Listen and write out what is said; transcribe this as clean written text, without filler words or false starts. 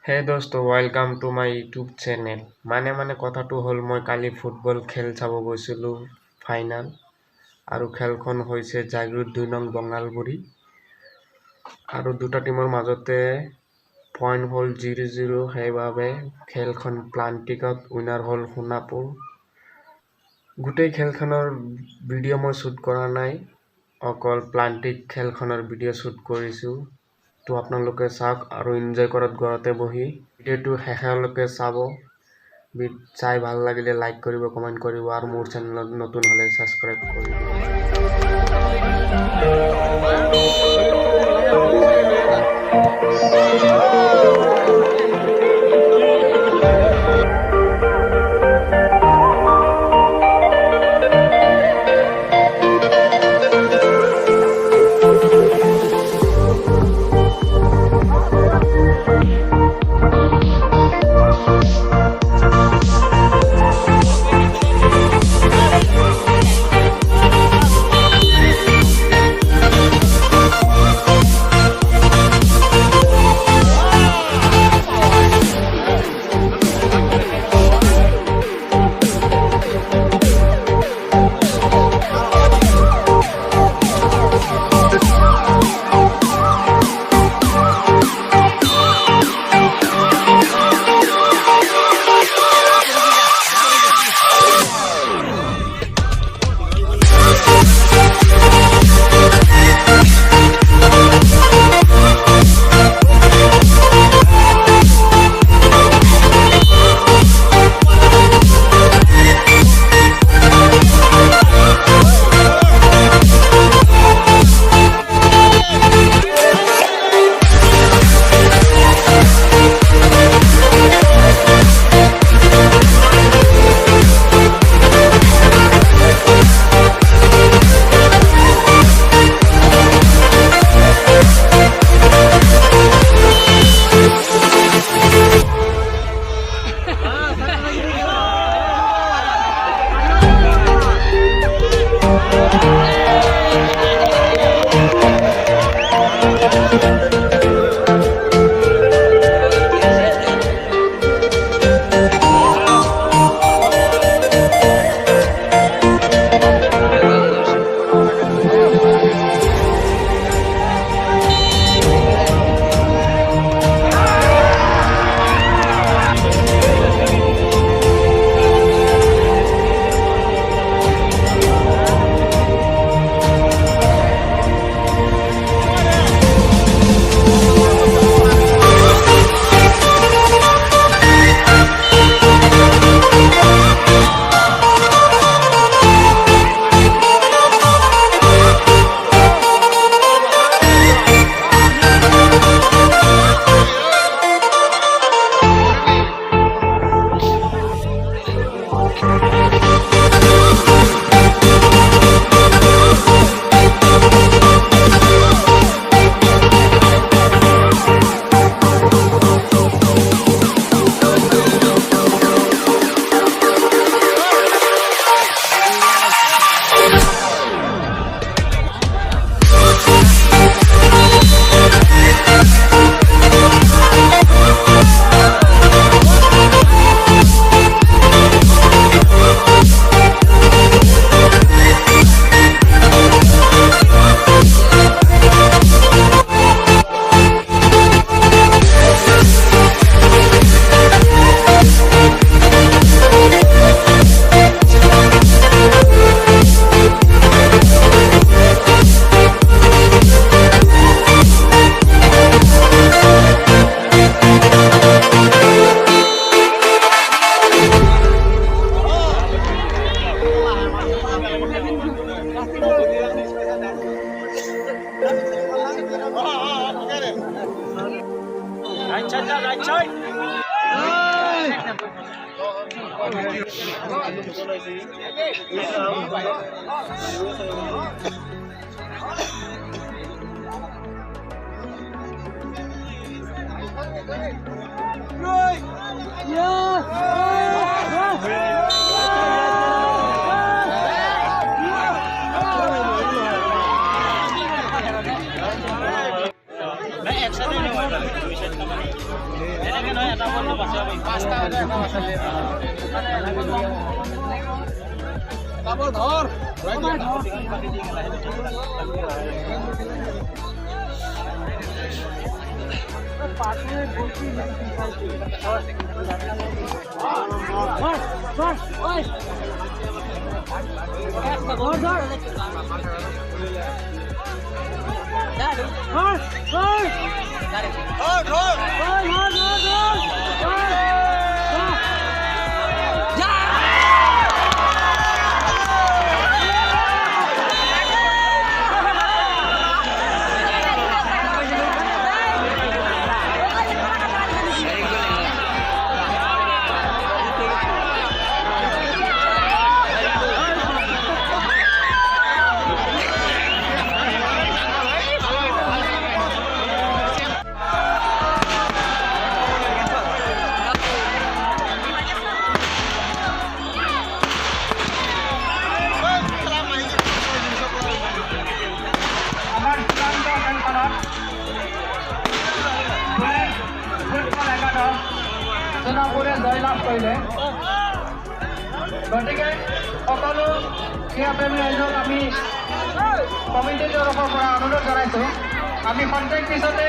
Hey dosto, welcome to my YouTube channel. মানে কথাটো হল মই কালি ফুটবল খেল চাব গৈছিলো ফাইনাল আৰু খেলখন হৈছে জাগৃত 2 নং বঙালগুৰি আৰু দুটা টিমৰ মাজতে পইণ্ট হল 0-0 সেইভাবে খেলখন প্লান্টিকত উইনাৰ হল সোনাপুৰ গোটেই খেলখনৰ ভিডিও মই শুট কৰা নাই অকল প্লান্টিক খেলখনৰ ভিডিও শুট কৰিছো তো আপোনালোকে চাওক আৰু এনজয় কৰক ঘৰতে বহি ভিডিওটো শেষলৈকে চাব চাই ভাল লাগিলে লাইক কৰিব কমেন্ট কৰিব আৰু মোৰ চেনেলত নতুন হলে সাবস্ক্ৰাইব কৰিব সোণাপুৰে জয়লাভ কৰিলে গতিকে সকলো ক্ৰীড়া প্ৰেমী ৰাইজক আমি কমিটিৰ তৰফৰ পৰা অনুৰোধ জনাইছোঁ আমি খন্তেক পিছতে